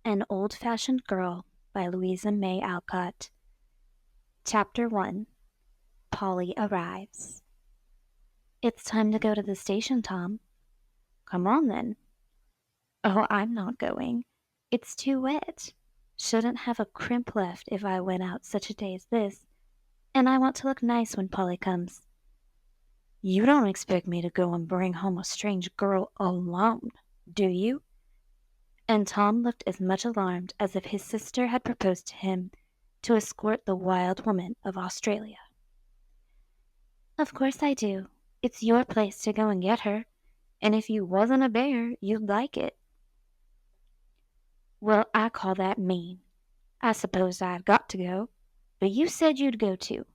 An Old-Fashioned Girl by Louisa May Alcott. Chapter 1. Polly Arrives. It's time to go to the station, Tom. Come on, then. Oh, I'm not going. It's too wet. Shouldn't have a crimp left if I went out such a day as this, and I want to look nice when Polly comes. You don't expect me to go and bring home a strange girl alone, do you? And Tom looked as much alarmed as if his sister had proposed to him to escort the wild woman of Australia. Of course I do. It's your place to go and get her, and if you wasn't a bear, you'd like it. Well, I call that mean. I suppose I've got to go, but you said you'd go too.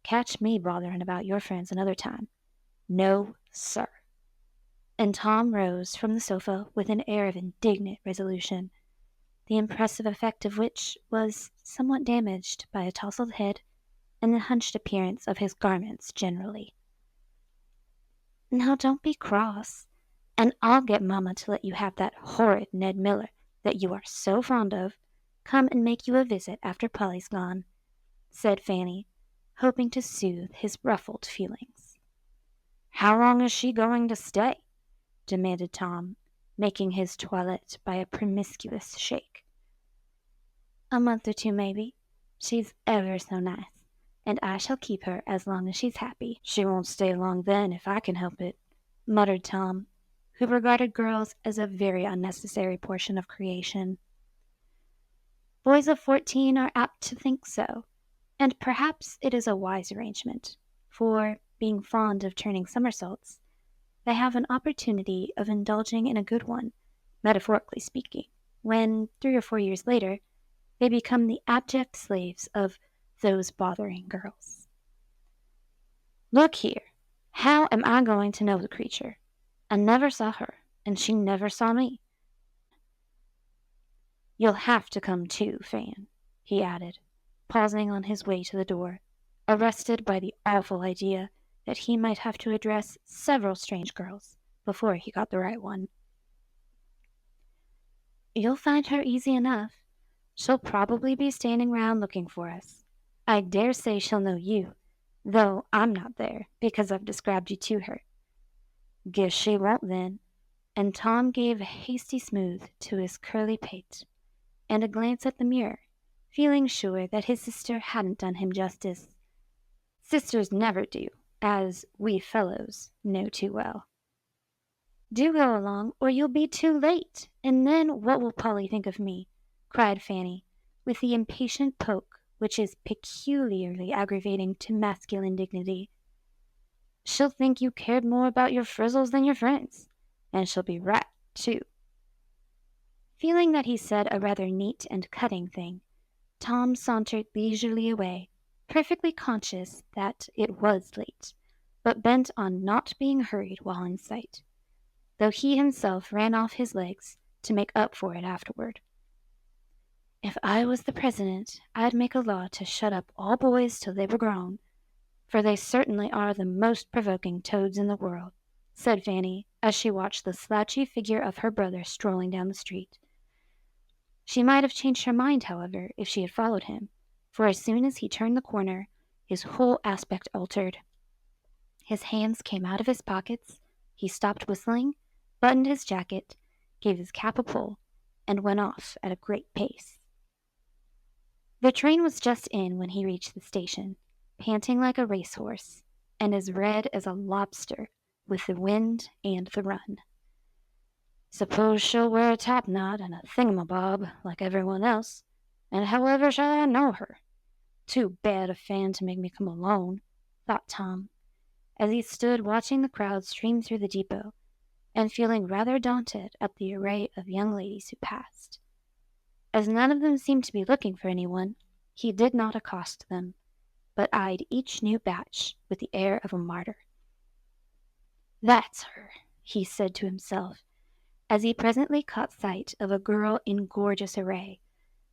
Catch me bothering about your friends another time. No, sir. And Tom rose from the sofa with an air of indignant resolution, the impressive effect of which was somewhat damaged by a tousled head and the hunched appearance of his garments generally. Now don't be cross, and I'll get Mamma to let you have that horrid Ned Miller that you are so fond of come and make you a visit after Polly's gone, said Fanny, hoping to soothe his ruffled feelings. How long is she going to stay? Demanded Tom, making his toilette by a promiscuous shake. A month or two, maybe. She's ever so nice, and I shall keep her as long as she's happy. She won't stay long then if I can help it, muttered Tom, who regarded girls as a very unnecessary portion of creation. Boys of 14 are apt to think so, and perhaps it is a wise arrangement, for, being fond of turning somersaults, they have an opportunity of indulging in a good one, metaphorically speaking, when, 3 or 4 years later, they become the abject slaves of those bothering girls. Look here, how am I going to know the creature? I never saw her, and she never saw me. You'll have to come too, Fan, he added, pausing on his way to the door, arrested by the awful idea that he might have to address several strange girls before he got the right one. You'll find her easy enough. She'll probably be standing round looking for us. I dare say she'll know you, though I'm not there because I've described you to her. Guess she won't then. And Tom gave a hasty smooth to his curly pate, and a glance at the mirror, feeling sure that his sister hadn't done him justice. Sisters never do, as we fellows know too well. Do go along, or you'll be too late, and then what will Polly think of me? Cried Fanny, with the impatient poke which is peculiarly aggravating to masculine dignity. She'll think you cared more about your frizzles than your friends, and she'll be right, too. Feeling that he said a rather neat and cutting thing, Tom sauntered leisurely away, perfectly conscious that it was late, but bent on not being hurried while in sight, though he himself ran off his legs to make up for it afterward. If I was the president, I'd make a law to shut up all boys till they were grown, for they certainly are the most provoking toads in the world, said Fanny, as she watched the slouchy figure of her brother strolling down the street. She might have changed her mind, however, if she had followed him, for as soon as he turned the corner, his whole aspect altered. His hands came out of his pockets, he stopped whistling, buttoned his jacket, gave his cap a pull, and went off at a great pace. The train was just in when he reached the station, panting like a racehorse, and as red as a lobster with the wind and the run. Suppose she'll wear a topknot and a thingamabob like everyone else, and however shall I know her? Too bad a Fan to make me come alone, thought Tom, as he stood watching the crowd stream through the depot, and feeling rather daunted at the array of young ladies who passed. As none of them seemed to be looking for anyone, he did not accost them, but eyed each new batch with the air of a martyr. That's her, he said to himself, as he presently caught sight of a girl in gorgeous array,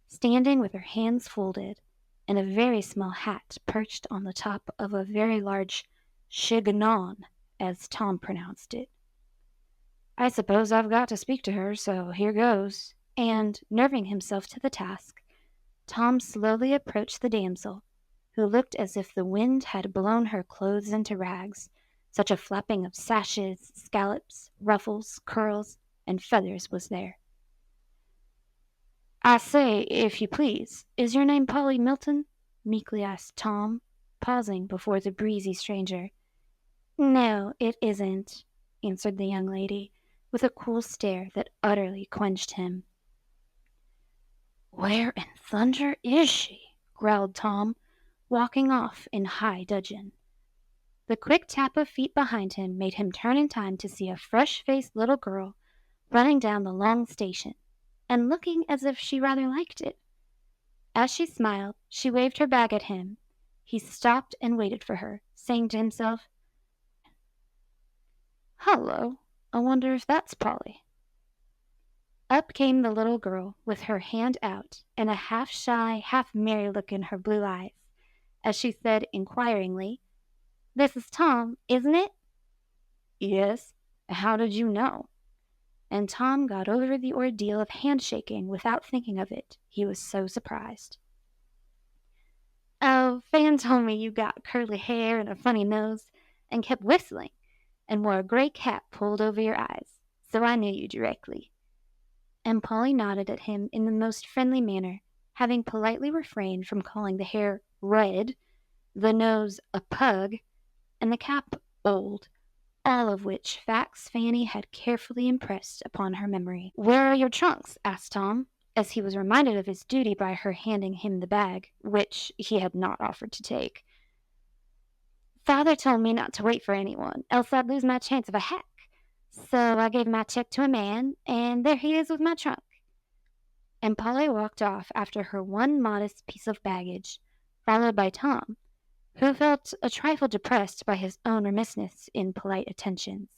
standing with her hands folded, and a very small hat perched on the top of a very large chignon, as Tom pronounced it. I suppose I've got to speak to her, so here goes, And, nerving himself to the task, Tom slowly approached the damsel, who looked as if the wind had blown her clothes into rags. Such a flapping of sashes, scallops, ruffles, curls, and feathers was there. "I say, if you please, is your name Polly Milton?" meekly asked Tom, pausing before the breezy stranger. "No, it isn't," answered the young lady, with a cool stare that utterly quenched him. "Where in thunder is she?" growled Tom, walking off in high dudgeon. The quick tap of feet behind him made him turn in time to see a fresh-faced little girl running down the long station, and looking as if she rather liked it. As she smiled, she waved her bag at him. He stopped and waited for her, saying to himself, "Hullo, I wonder if that's Polly." Up came the little girl, with her hand out, and a half-shy, half-merry look in her blue eyes, as she said inquiringly, "This is Tom, isn't it?" "Yes. How did you know?" And Tom got over the ordeal of handshaking without thinking of it, he was so surprised. "Oh, Fan told me you got curly hair and a funny nose, and kept whistling, and wore a gray cap pulled over your eyes, so I knew you directly." And Polly nodded at him in the most friendly manner, having politely refrained from calling the hair red, the nose a pug, and the cap old, all of which facts Fanny had carefully impressed upon her memory. "Where are your trunks?" asked Tom, as he was reminded of his duty by her handing him the bag, which he had not offered to take. "Father told me not to wait for anyone, else I'd lose my chance of a hack. So I gave my check to a man, and there he is with my trunk." And Polly walked off after her one modest piece of baggage, followed by Tom, who felt a trifle depressed by his own remissness in polite attentions.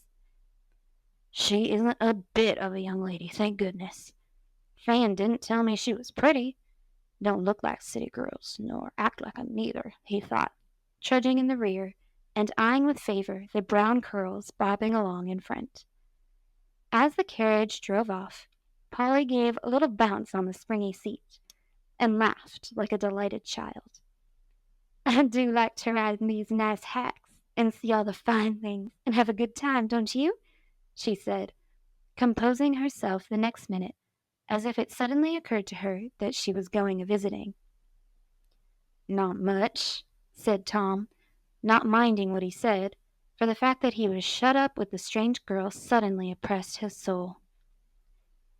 "She isn't a bit of a young lady, thank goodness. Fan didn't tell me she was pretty. Don't look like city girls, nor act like 'em neither," he thought, trudging in the rear, and eyeing with favor the brown curls bobbing along in front. As the carriage drove off, Polly gave a little bounce on the springy seat, and laughed like a delighted child. "I do like to ride in these nice hacks, and see all the fine things, and have a good time, don't you?" she said, composing herself the next minute, as if it suddenly occurred to her that she was going a-visiting. "Not much," said Tom, not minding what he said, for the fact that he was shut up with the strange girl suddenly oppressed his soul.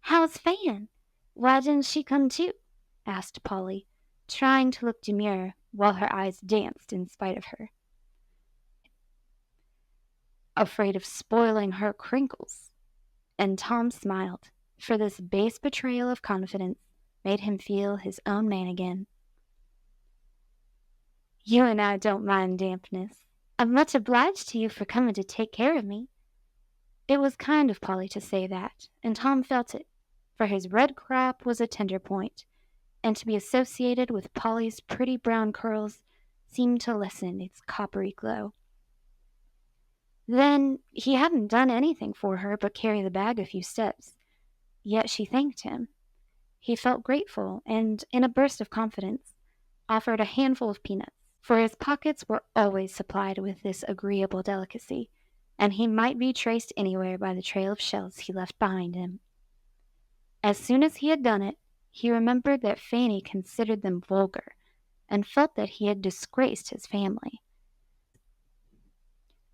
"How's Fan? Why didn't she come too?" asked Polly, trying to look demure, while her eyes danced in spite of her. "Afraid of spoiling her crinkles." And Tom smiled, for this base betrayal of confidence made him feel his own man again. "You and I don't mind dampness. I'm much obliged to you for coming to take care of me." It was kind of Polly to say that, and Tom felt it, for his red crop was a tender point, and to be associated with Polly's pretty brown curls seemed to lessen its coppery glow. Then he hadn't done anything for her but carry the bag a few steps, yet she thanked him. He felt grateful, and, in a burst of confidence, offered a handful of peanuts, for his pockets were always supplied with this agreeable delicacy, and he might be traced anywhere by the trail of shells he left behind him. As soon as he had done it, he remembered that Fanny considered them vulgar, and felt that he had disgraced his family.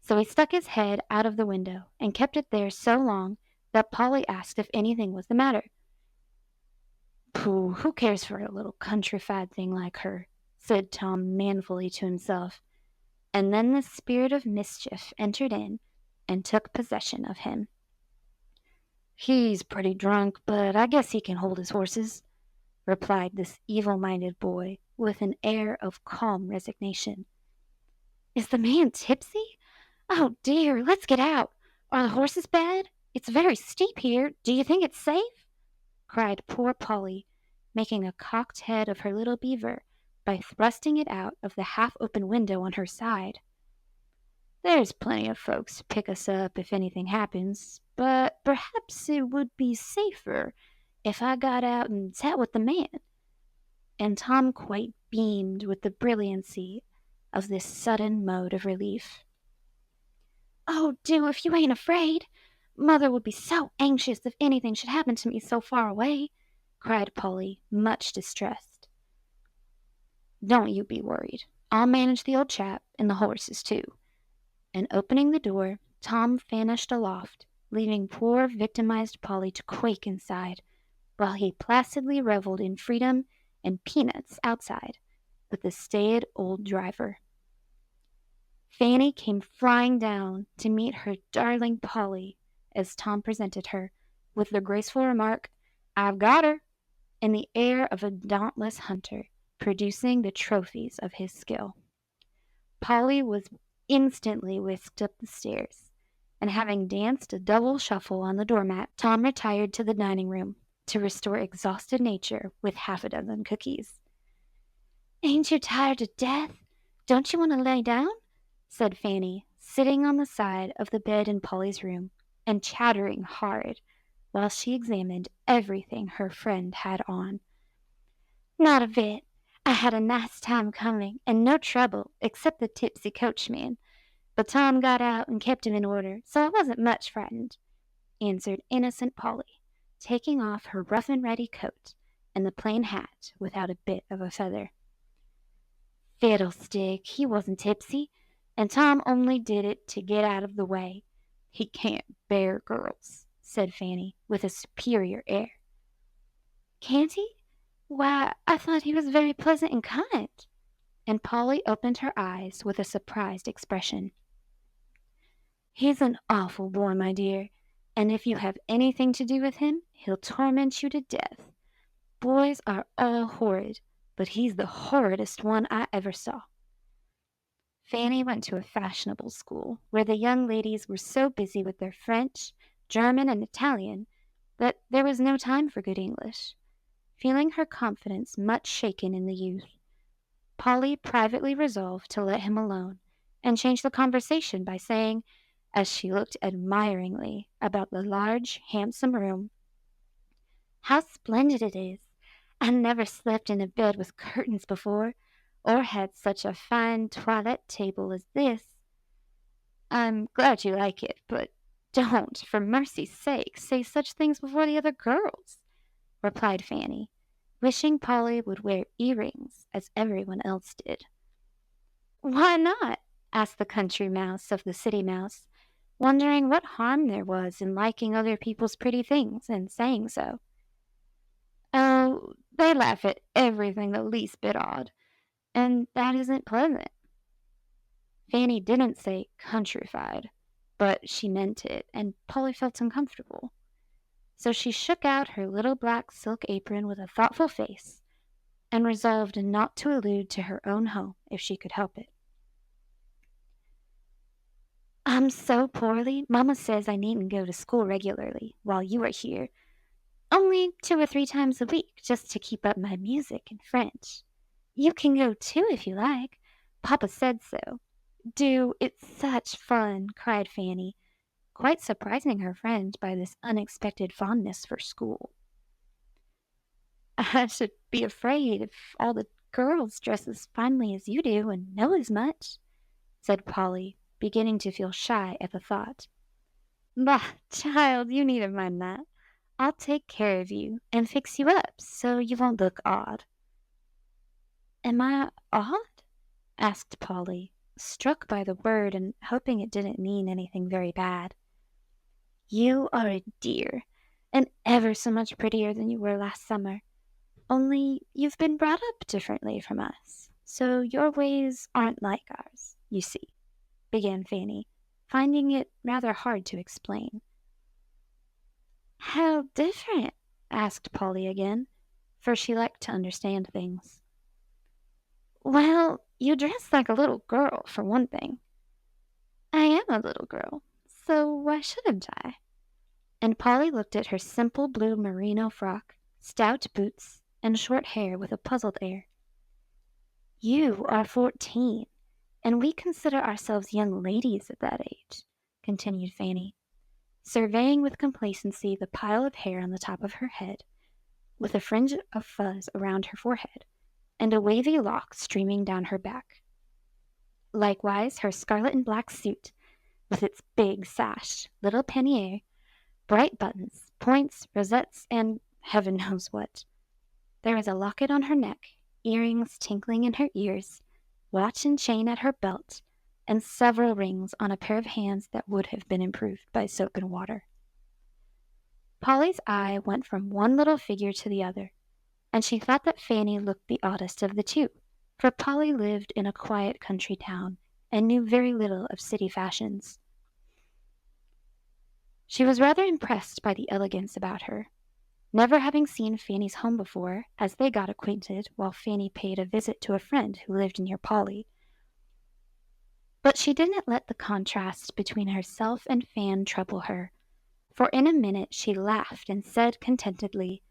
So he stuck his head out of the window, and kept it there so long that Polly asked if anything was the matter. "Pooh, who cares for a little countrified thing like her?" said Tom manfully to himself, and then the spirit of mischief entered in and took possession of him. "He's pretty drunk, but I guess he can hold his horses," replied this evil-minded boy, with an air of calm resignation. "Is the man tipsy? Oh dear, let's get out. Are the horses bad? It's very steep here. Do you think it's safe?" cried poor Polly, making a cocked head of her little beaver by thrusting it out of the half-open window on her side. "There's plenty of folks to pick us up if anything happens, but perhaps it would be safer if I got out and sat with the man. And Tom quite beamed with the brilliancy of this sudden mode of relief. Oh, do, if you ain't afraid. Mother would be so anxious if anything should happen to me so far away, cried Polly, much distressed. Don't you be worried. I'll manage the old chap and the horses, too. And opening the door, Tom vanished aloft, leaving poor victimized Polly to quake inside, while he placidly reveled in freedom and peanuts outside with the staid old driver. Fanny came flying down to meet her darling Polly as Tom presented her, with the graceful remark, I've got her, and the air of a dauntless hunter, producing the trophies of his skill. Polly was instantly whisked up the stairs, and having danced a double shuffle on the doormat, Tom retired to the dining room to restore exhausted nature with half a dozen cookies. Ain't you tired to death? Don't you want to lay down? Said Fanny, sitting on the side of the bed in Polly's room, and chattering hard, while she examined everything her friend had on. Not a bit. I had a nice time coming, and no trouble, except the tipsy coachman. But Tom got out and kept him in order, so I wasn't much frightened, answered innocent Polly, taking off her rough-and-ready coat and the plain hat without a bit of a feather. Fiddlestick, he wasn't tipsy, and Tom only did it to get out of the way. He can't bear girls, said Fanny, with a superior air. Can't he? Why, I thought he was very pleasant and kind. And Polly opened her eyes with a surprised expression. He's an awful boy, my dear, and if you have anything to do with him, he'll torment you to death. Boys are all horrid, but he's the horridest one I ever saw. Fanny went to a fashionable school, where the young ladies were so busy with their French, German, and Italian that there was no time for good English. Feeling her confidence much shaken in the youth, Polly privately resolved to let him alone, and change the conversation by saying, as she looked admiringly about the large, handsome room, How splendid it is! I never slept in a bed with curtains before, or had such a fine toilette table as this. I'm glad you like it, but don't, for mercy's sake, say such things before the other girls, replied Fanny, wishing Polly would wear earrings as everyone else did. Why not? Asked the country mouse of the city mouse, wondering what harm there was in liking other people's pretty things and saying so. Oh, they laugh at everything the least bit odd, and that isn't pleasant. Fanny didn't say countrified, but she meant it, and Polly felt uncomfortable. So she shook out her little black silk apron with a thoughtful face, and resolved not to allude to her own home if she could help it. I'm so poorly, Mamma says I needn't go to school regularly while you are here, only 2 or 3 times a week, just to keep up my music and French. You can go too if you like. Papa said so. Do, it's such fun, cried Fanny, quite surprising her friend by this unexpected fondness for school. I should be afraid if all the girls dress as finely as you do and know as much, said Polly, beginning to feel shy at the thought. Bah, child, you needn't mind that. I'll take care of you and fix you up so you won't look odd. Am I odd? Asked Polly, struck by the word and hoping it didn't mean anything very bad. You are a dear, and ever so much prettier than you were last summer. Only you've been brought up differently from us, so your ways aren't like ours, you see, began Fanny, finding it rather hard to explain. How different? Asked Polly again, for she liked to understand things. Well, you dress like a little girl, for one thing. I am a little girl, so why shouldn't I? And Polly looked at her simple blue merino frock, stout boots, and short hair with a puzzled air. You are 14, and we consider ourselves young ladies at that age, continued Fanny, surveying with complacency the pile of hair on the top of her head, with a fringe of fuzz around her forehead and a wavy lock streaming down her back. Likewise, her scarlet and black suit, with its big sash, little pannier, bright buttons, points, rosettes, and heaven knows what. There was a locket on her neck, earrings tinkling in her ears, watch and chain at her belt, and several rings on a pair of hands that would have been improved by soap and water. Polly's eye went from one little figure to the other, and she thought that Fanny looked the oddest of the two, for Polly lived in a quiet country town and knew very little of city fashions. She was rather impressed by the elegance about her, never having seen Fanny's home before, as they got acquainted while Fanny paid a visit to a friend who lived near Polly. But she didn't let the contrast between herself and Fan trouble her, for in a minute she laughed and said contentedly,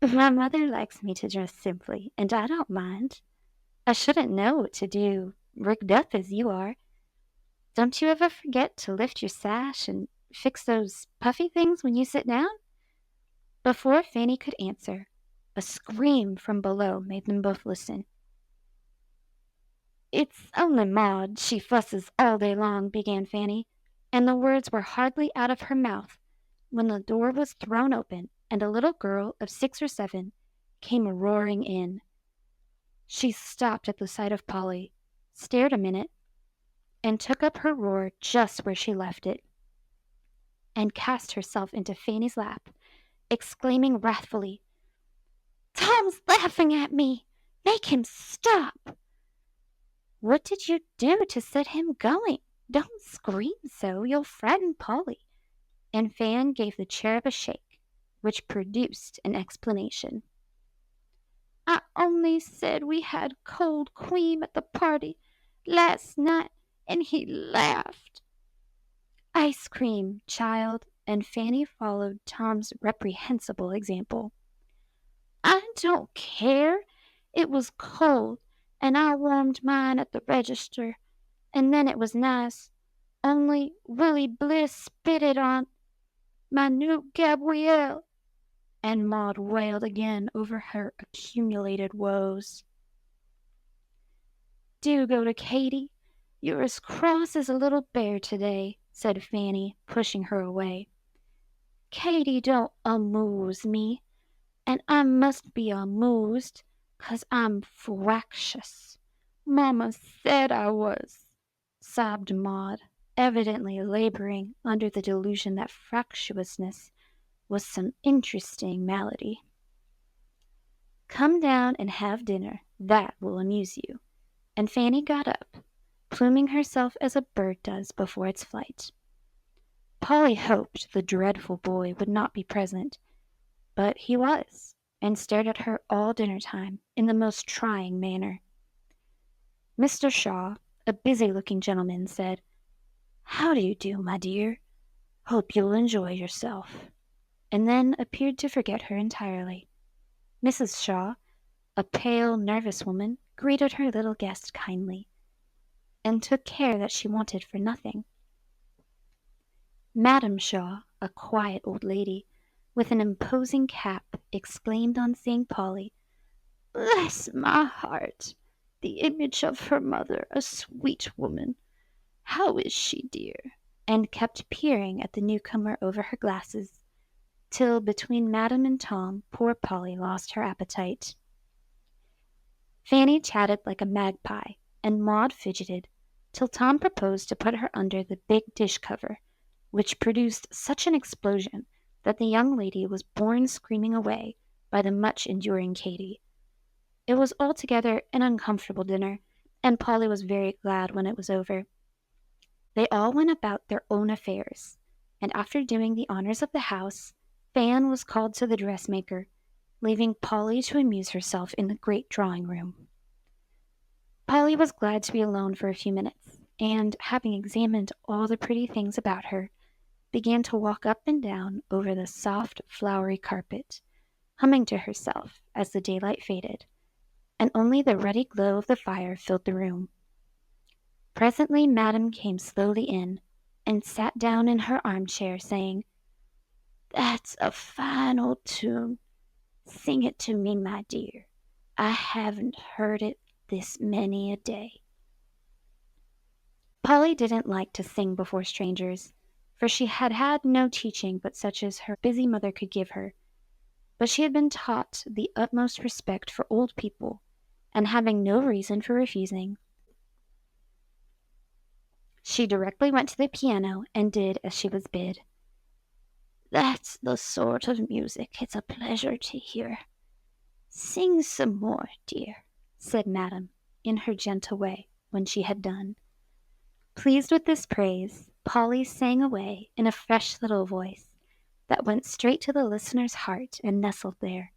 "My mother likes me to dress simply, and I don't mind. I shouldn't know what to do, rigged up as you are. Don't you ever forget to lift your sash and fix those puffy things when you sit down?" Before Fanny could answer, a scream from below made them both listen. "It's only Maud, she fusses all day long," began Fanny, and the words were hardly out of her mouth when the door was thrown open and a little girl of 6 or 7 came roaring in. She stopped at the sight of Polly, stared a minute, and took up her roar just where she left it, and cast herself into Fanny's lap, exclaiming wrathfully, "Tom's laughing at me! Make him stop!" "What did you do to set him going? Don't scream so, you'll frighten Polly." And Fan gave the cherub a shake, which produced an explanation. "I only said we had cold cream at the party last night, and he laughed." "Ice cream, child," and Fanny followed Tom's reprehensible example. "I don't care. It was cold, and I warmed mine at the register, and then it was nice. Only Willie Bliss spitted on my new Gabrielle," and Maud wailed again over her accumulated woes. "Do go to Katy. You're as cross as a little bear today," said Fanny, pushing her away. "Katy don't amuse me, and I must be amused, 'cause I'm fractious. Mamma said I was," sobbed Maud, evidently laboring under the delusion that fractiousness was some interesting malady. "Come down and have dinner. That will amuse you." And Fanny got up, pluming herself as a bird does before its flight. Polly hoped the dreadful boy would not be present, but he was, and stared at her all dinner time in the most trying manner. Mr. Shaw, a busy-looking gentleman, said, "How do you do, my dear? Hope you'll enjoy yourself," and then appeared to forget her entirely. Mrs. Shaw, a pale, nervous woman, greeted her little guest kindly, and took care that she wanted for nothing. Madam Shaw, a quiet old lady, with an imposing cap, exclaimed on seeing Polly, "Bless my heart! The image of her mother, a sweet woman. How is she, dear?" and kept peering at the newcomer over her glasses, till between Madam and Tom poor Polly lost her appetite. Fanny chatted like a magpie, and Maud fidgeted, till Tom proposed to put her under the big dish cover, which produced such an explosion that the young lady was borne screaming away by the much-enduring Katy. It was altogether an uncomfortable dinner, and Polly was very glad when it was over. They all went about their own affairs, and after doing the honors of the house, Fan was called to the dressmaker, leaving Polly to amuse herself in the great drawing-room. Polly was glad to be alone for a few minutes, and, having examined all the pretty things about her, began to walk up and down over the soft, flowery carpet, humming to herself as the daylight faded, and only the ruddy glow of the fire filled the room. Presently Madam came slowly in, and sat down in her armchair, saying, "That's a fine old tune. Sing it to me, my dear. I haven't heard it this many a day." Polly didn't like to sing before strangers, for she had had no teaching but such as her busy mother could give her. But she had been taught the utmost respect for old people, and having no reason for refusing, she directly went to the piano and did as she was bid. "That's the sort of music it's a pleasure to hear. Sing some more, dear," said Madame, in her gentle way, when she had done. Pleased with this praise, Polly sang away in a fresh little voice that went straight to the listener's heart and nestled there.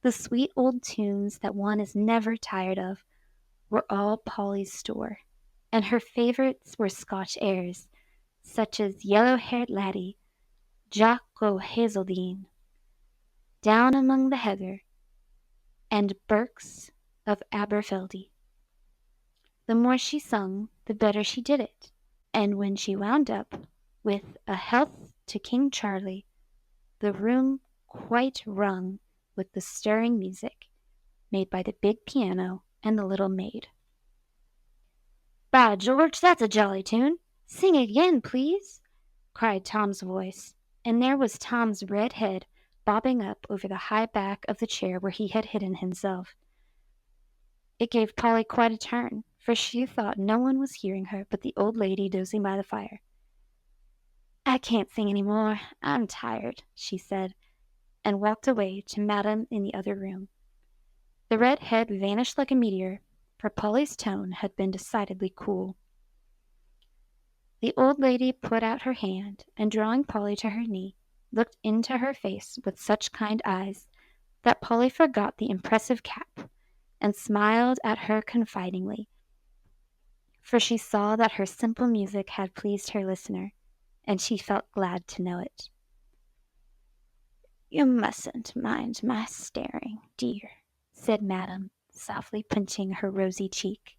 The sweet old tunes that one is never tired of were all Polly's store, and her favorites were Scotch airs, such as "Yellow-haired Laddie," "Jock o' Hazeldean," "Down among the Heather," and "Berks of Aberfeldy." The more she sung, the better she did it, and when she wound up with "A Health to King Charlie," the room quite rung with the stirring music made by the big piano and the little maid. "By George, that's a jolly tune! Sing again, please," cried Tom's voice, and there was Tom's red head bobbing up over the high back of the chair where he had hidden himself. It gave Polly quite a turn, for she thought no one was hearing her but the old lady dozing by the fire. "I can't sing any more. I'm tired," she said, and walked away to Madame in the other room. The red head vanished like a meteor, for Polly's tone had been decidedly cool. The old lady put out her hand, and drawing Polly to her knee, looked into her face with such kind eyes that Polly forgot the impressive cap, and smiled at her confidingly, for she saw that her simple music had pleased her listener, and she felt glad to know it. "You mustn't mind my staring, dear," said Madame, softly pinching her rosy cheek.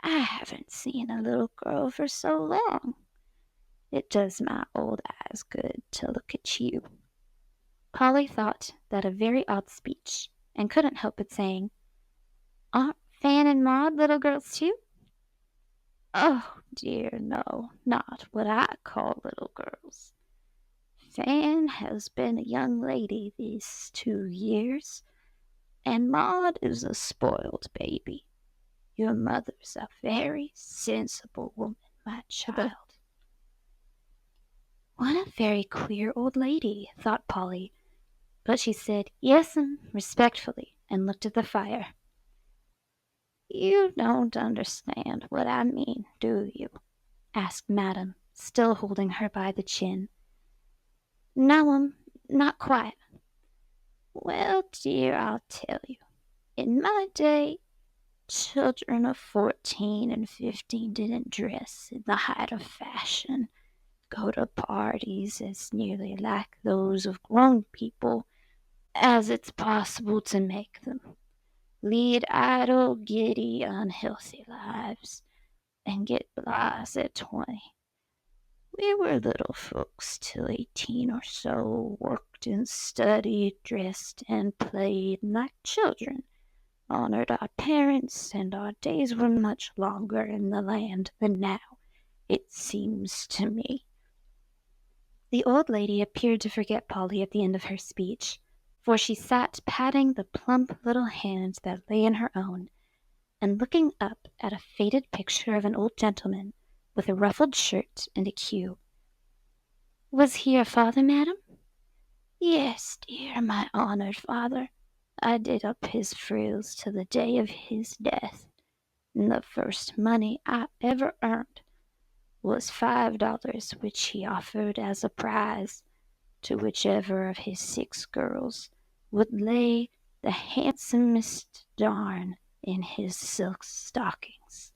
"I haven't seen a little girl for so long. It does my old eyes good to look at you." Polly thought that a very odd speech, and couldn't help but saying, "Aren't Fan and Maud little girls too?" "Oh, dear, no, not what I call little girls. Fan has been a young lady these 2 years, and Maud is a spoiled baby. Your mother's a very sensible woman, my child." What a very queer old lady, thought Polly, but she said "Yes'm" respectfully, and looked at the fire. "You don't understand what I mean, do you?" asked Madame, still holding her by the chin. "No'm, not quite." "Well, dear, I'll tell you. In my day, children of 14 and 15 didn't dress in the height of fashion, go to parties as nearly like those of grown people as it's possible to make them, lead idle, giddy, unhealthy lives, and get blase at 20. We were little folks till 18 or so, worked and studied, dressed and played like children, honored our parents, and our days were much longer in the land than now, it seems to me." The old lady appeared to forget Polly at the end of her speech, for she sat patting the plump little hand that lay in her own, and looking up at a faded picture of an old gentleman with a ruffled shirt and a queue. "Was he your father, madam?" "Yes, dear, my honored father. I did up his frills to the day of his death, and the first money I ever earned was $5, which he offered as a prize to whichever of his 6 girls would lay the handsomest darn in his silk stockings."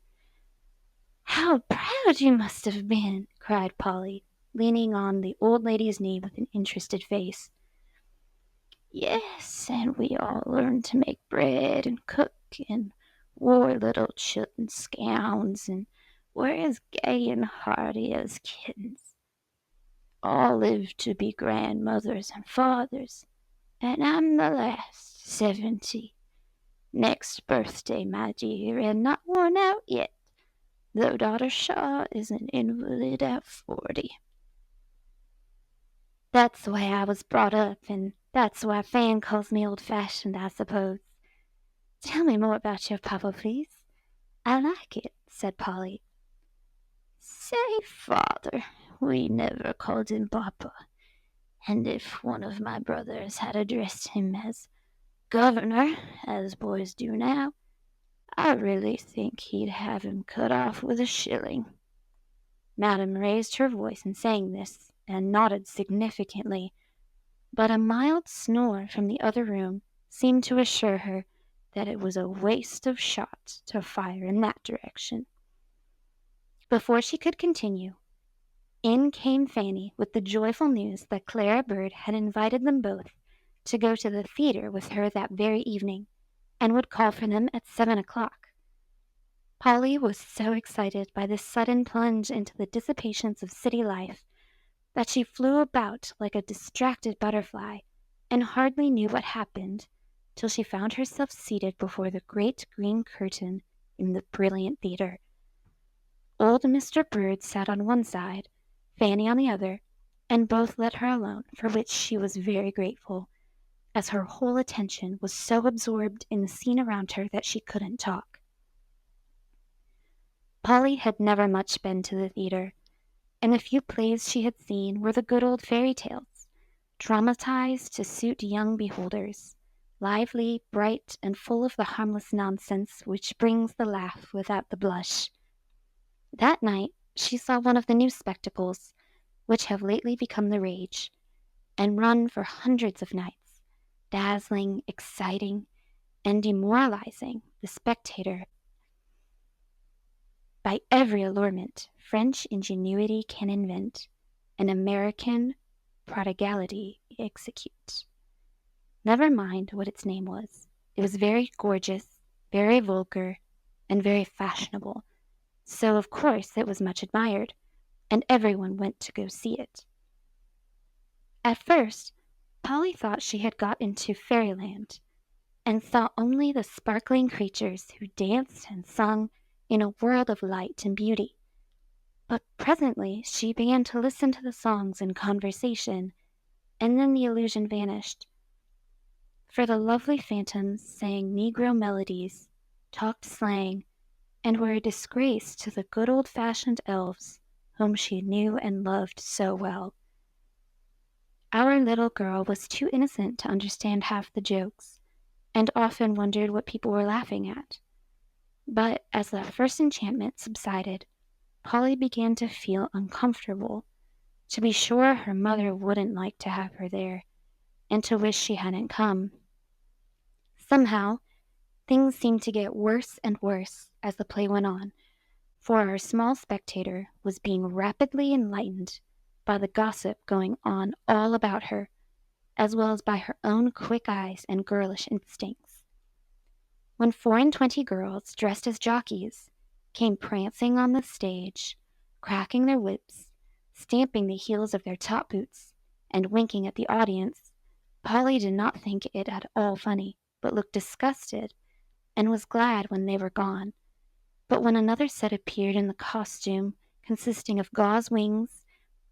"How proud you must have been!" cried Polly, leaning on the old lady's knee with an interested face. "Yes, and we all learned to make bread and cook, and wore little children's gowns, and were as gay and hearty as kittens. All lived to be grandmothers and fathers, and I'm the last 70. Next birthday, my dear, and not worn out yet, though daughter Shaw is an invalid at 40. That's the way I was brought up, and that's why Fan calls me old-fashioned, I suppose. Tell me more about your papa, please. I like it, said Polly. Say, father, we never called him papa, and if one of my brothers had addressed him as governor, as boys do now, I really think he'd have him cut off with a shilling. Madam raised her voice in saying this, and nodded significantly, but a mild snore from the other room seemed to assure her that it was a waste of shot to fire in that direction. Before she could continue, in came Fanny with the joyful news that Clara Bird had invited them both to go to the theatre with her that very evening, and would call for them at 7 o'clock. Polly was so excited by this sudden plunge into the dissipations of city life that she flew about like a distracted butterfly, and hardly knew what happened till she found herself seated before the great green curtain in the brilliant theatre. Old Mr. Bird sat on one side, Fanny on the other, and both let her alone, for which she was very grateful, as her whole attention was so absorbed in the scene around her that she couldn't talk. Polly had never much been to the theatre, and the few plays she had seen were the good old fairy tales, dramatized to suit young beholders, lively, bright, and full of the harmless nonsense which brings the laugh without the blush. That night she saw one of the new spectacles, which have lately become the rage, and run for hundreds of nights, dazzling, exciting, and demoralizing the spectator by every allurement French ingenuity can invent, and American prodigality execute. Never mind what its name was. It was very gorgeous, very vulgar, and very fashionable, so of course it was much admired, and everyone went to go see it. At first, Polly thought she had got into fairyland, and saw only the sparkling creatures who danced and sung in a world of light and beauty. But presently she began to listen to the songs and conversation, and then the illusion vanished. For the lovely phantoms sang Negro melodies, talked slang, and were a disgrace to the good old-fashioned elves whom she knew and loved so well. Our little girl was too innocent to understand half the jokes, and often wondered what people were laughing at. But as the first enchantment subsided, Polly began to feel uncomfortable, to be sure her mother wouldn't like to have her there, and to wish she hadn't come. Somehow, things seemed to get worse and worse as the play went on, for our small spectator was being rapidly enlightened by the gossip going on all about her, as well as by her own quick eyes and girlish instincts. When 24 girls, dressed as jockeys, came prancing on the stage, cracking their whips, stamping the heels of their top boots, and winking at the audience, Polly did not think it at all funny, but looked disgusted, and was glad when they were gone. But when another set appeared in the costume consisting of gauze wings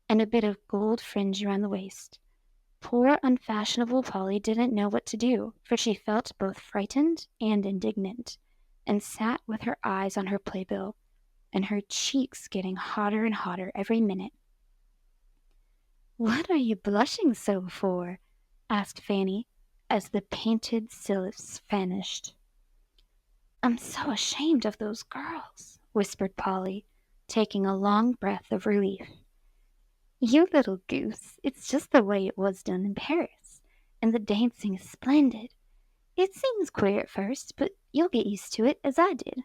and a bit of gold fringe around the waist, poor unfashionable Polly didn't know what to do, for she felt both frightened and indignant, and sat with her eyes on her playbill, and her cheeks getting hotter and hotter every minute. "What are you blushing so for?" asked Fanny, as the painted sylphs vanished. "I'm so ashamed of those girls," whispered Polly, taking a long breath of relief. "You little goose, it's just the way it was done in Paris, and the dancing is splendid. It seems queer at first, but you'll get used to it, as I did."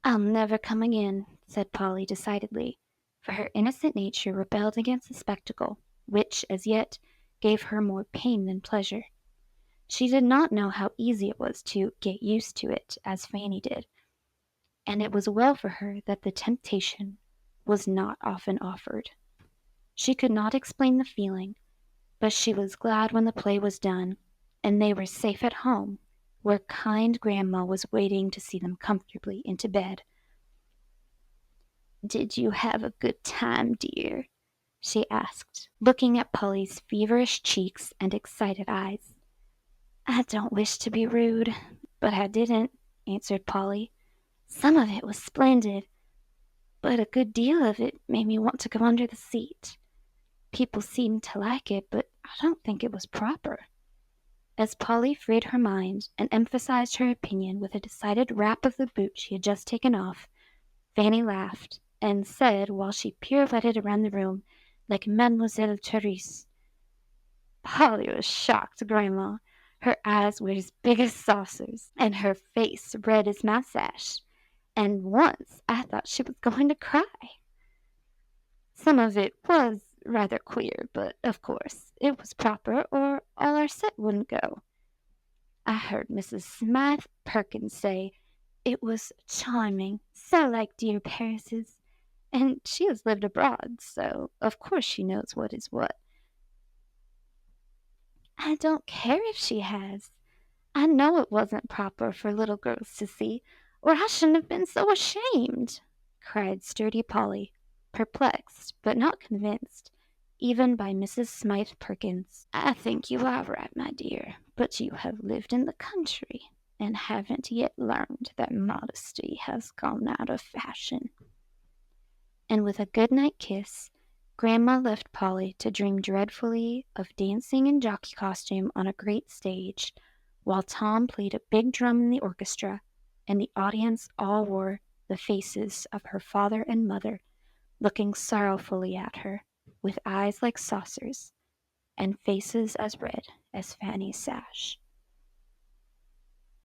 "I'll never come again," said Polly decidedly, for her innocent nature rebelled against the spectacle, which, as yet, gave her more pain than pleasure. She did not know how easy it was to get used to it, as Fanny did, and it was well for her that the temptation was not often offered. She could not explain the feeling, But she was glad when the play was done, and they were safe at home, where kind Grandma was waiting to see them comfortably into bed. "Did you have a good time, dear?" she asked, looking at Polly's feverish cheeks and excited eyes. "I don't wish to be rude, but I didn't," answered Polly. "Some of it was splendid, but a good deal of it made me want to go under the seat. People seemed to like it, but I don't think it was proper." As Polly freed her mind and emphasized her opinion with a decided rap of the boot she had just taken off, Fanny laughed, and said while she pirouetted around the room like Mademoiselle Therese, "Polly was shocked, Grandma. Her eyes were as big as saucers, and her face red as my sash, and once I thought she was going to cry. Some of it was rather queer, but of course it was proper, or all our set wouldn't go. I heard Mrs. Smythe Perkins say it was charming, so like dear Paris's, and she has lived abroad, so of course she knows what is what." "I don't care if she has. I know it wasn't proper for little girls to see, or I shouldn't have been so ashamed," cried sturdy Polly, perplexed but not convinced, even by Mrs. Smythe Perkins. "I think you are right, my dear, but you have lived in the country, and haven't yet learned that modesty has gone out of fashion." And with a good-night kiss, Grandma left Polly to dream dreadfully of dancing in jockey costume on a great stage, while Tom played a big drum in the orchestra, and the audience all wore the faces of her father and mother, looking sorrowfully at her, with eyes like saucers, and faces as red as Fanny's sash.